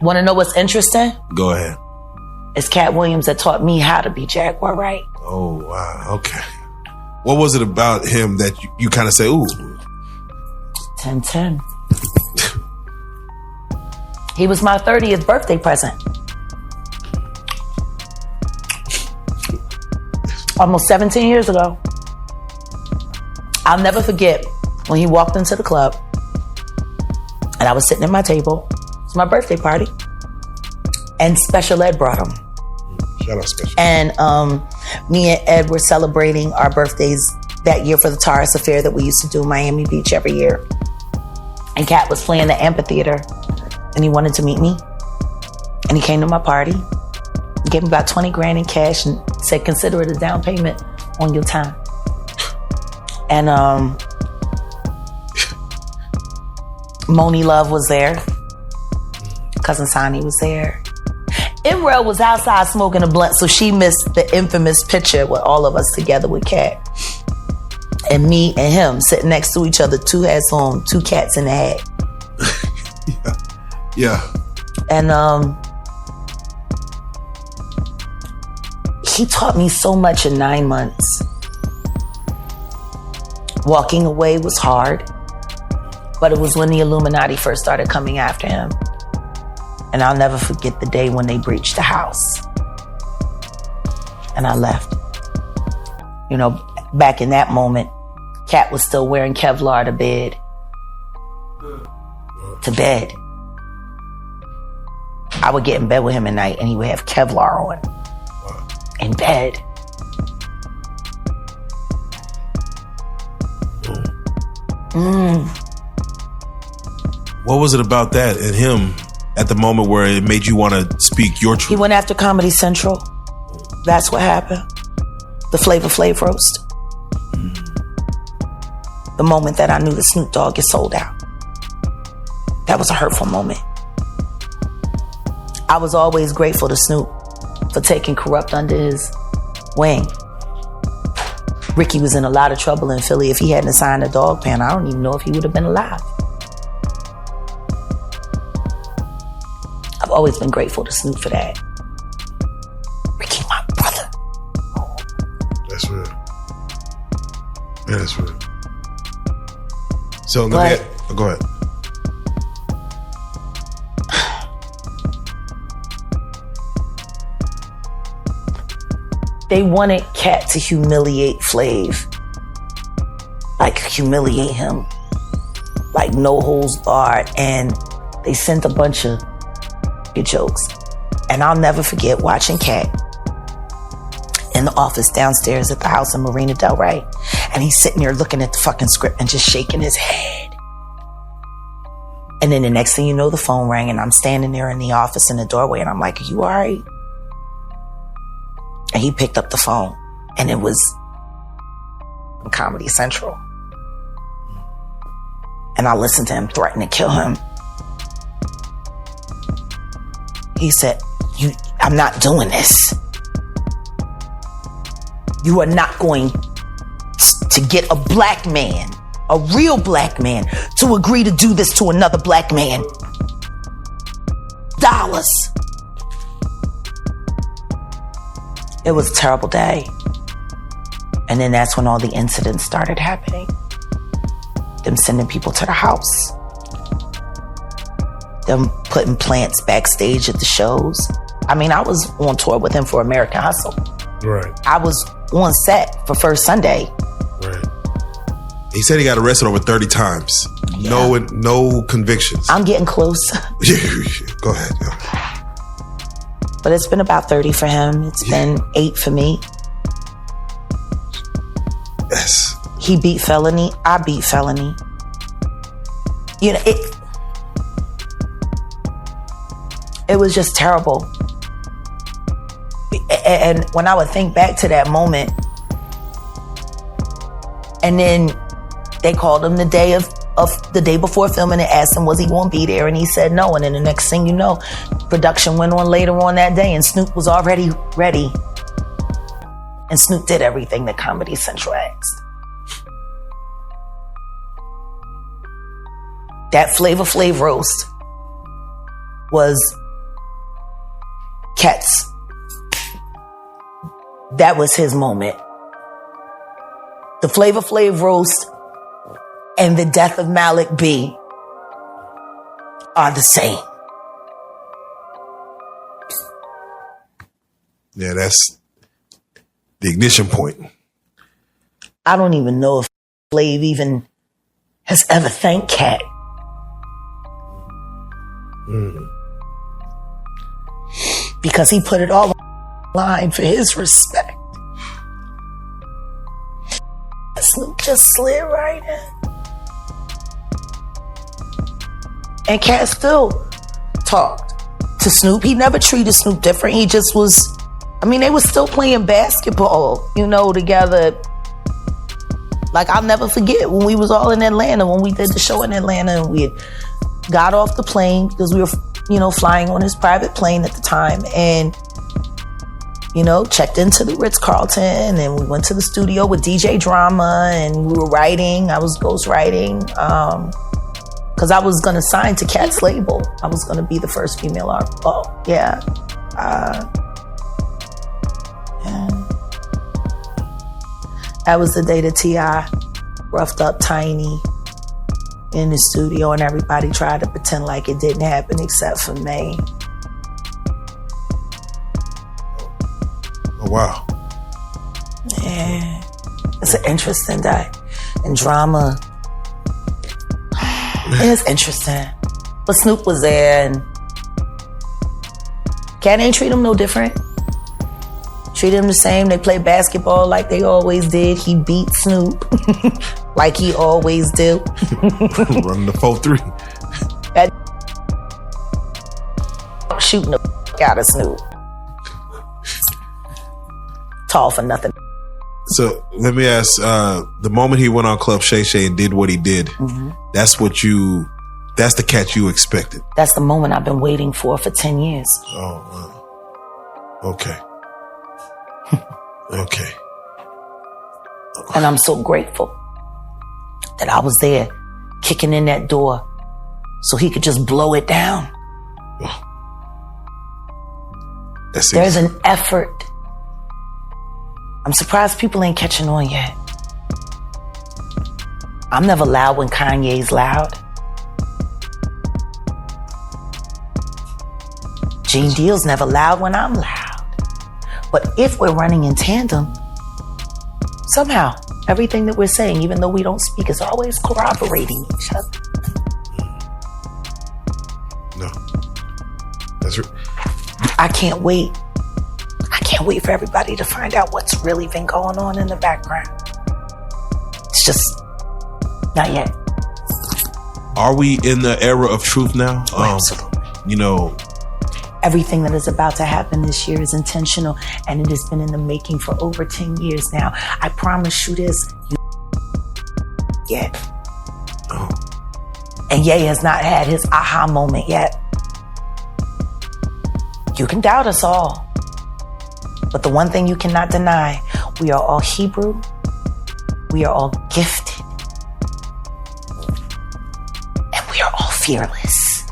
Want to know what's interesting? Go ahead. It's Katt Williams that taught me how to be Jaguar, Wright. Oh, wow. Okay. What was it about him that you kind of say, ooh? 10-10. He was my 30th birthday present. Almost 17 years ago. I'll never forget when he walked into the club and I was sitting at my table. It's my birthday party. And Special Ed brought him. Shout out Special. And me and Ed were celebrating our birthdays that year for the Taurus Affair that we used to do in Miami Beach every year. And Katt was playing the amphitheater and he wanted to meet me. And he came to my party. He gave me about 20 grand in cash and said, consider it a down payment on your time. And Moni Love was there. Cousin Sonny was there. Imrel was outside smoking a blunt, so she missed the infamous picture with all of us together with Katt. And me and him sitting next to each other, two hats on, two cats in the hat. Yeah. And he taught me so much in 9 months. Walking away was hard, but it was when the Illuminati first started coming after him. And I'll never forget the day when they breached the house. And I left. You know, back in that moment, Katt was still wearing Kevlar to bed. To bed. I would get in bed with him at night and he would have Kevlar on. In bed. What was it about that and him at the moment where it made you want to speak your truth? He went after Comedy Central. That's what happened. The Flavor Flav roast. The moment that I knew the Snoop Dogg is sold out. That was a hurtful moment. I was always grateful to Snoop for taking Corrupt under his wing. Ricky was in a lot of trouble in Philly. If he hadn't signed a dog pen, I don't even know if he would have been alive. I've always been grateful to Snoop for that. Ricky, my brother. That's real. Yeah, that's real. So let me go ahead. They wanted Katt to humiliate Flav. Like humiliate him. Like no holds barred. And they sent a bunch of jokes. And I'll never forget watching Katt in the office downstairs at the house in Marina Del Rey. And he's sitting there looking at the fucking script and just shaking his head. And then the next thing you know, the phone rang and I'm standing there in the office in the doorway and I'm like, are you all right? And he picked up the phone and it was Comedy Central. And I listened to him threaten to kill him. He said, I'm not doing this. You are not going to get a black man, a real black man, to agree to do this to another black man. Dollars. It was a terrible day. And then that's when all the incidents started happening. Them sending people to the house. Them putting plants backstage at the shows. I mean, I was on tour with him for American Hustle. Right. I was on set for First Sunday. Right. He said he got arrested over 30 times. Yeah. No convictions. I'm getting close. Go ahead. But it's been about 30 for him. It's been 8 for me. Yes. He beat felony. I beat felony. You know, it was just terrible. And when I would think back to that moment, and then they called him the day before filming and asked him, was he going to be there? And he said no. And then the next thing you know, production went on later on that day and Snoop was already ready. And Snoop did everything that Comedy Central asked. That Flavor Flav roast was Katt's, that was his moment. The Flavor Flav roast and the death of Malik B are the same. Yeah, that's the ignition point. I don't even know if Flav even has ever thanked Katt. Because he put it all on the line for his respect. Snoop just slid right in. And Katt still talked to Snoop. He never treated Snoop different. He just was, they were still playing basketball, together. Like, I'll never forget when we was all in Atlanta, when we did the show in Atlanta, and we had got off the plane because we were, flying on his private plane at the time, and, checked into the Ritz-Carlton, and we went to the studio with DJ Drama, and we were writing. I was ghostwriting, because I was going to sign to Katt's label. I was going to be the first female artist. Oh, yeah. That was the day that T.I. roughed up Tiny in the studio, and everybody tried to pretend like it didn't happen except for me. Oh, wow. Yeah. It's an interesting day. And Drama, it's interesting. But Snoop was there, and Katt ain't treat him no different. Treated him the same. They played basketball like they always did. He beat Snoop like he always do. Running the 4-3. That shooting the out of Snoop. Tall for nothing. So let me ask, the moment he went on Club Shay Shay and did what he did, that's the Katt you expected. That's the moment I've been waiting for 10 years. Oh, wow. Okay. Okay. And I'm so grateful that I was there kicking in that door so he could just blow it down. There's an effort. I'm surprised people ain't catching on yet. I'm never loud when Kanye's loud. Gene Deal's never loud when I'm loud. But if we're running in tandem, somehow everything that we're saying, even though we don't speak, is always corroborating each other. No. That's right. I can't wait. I can't wait for everybody to find out what's really been going on in the background. It's just not yet. Are we in the era of truth now? Absolutely. Everything that is about to happen this year is intentional, and it has been in the making for over 10 years now. I promise you this, yet. Oh. And Ye has not had his aha moment yet. You can doubt us all, but the one thing you cannot deny, we are all Hebrew, we are all gifted, and we are all fearless.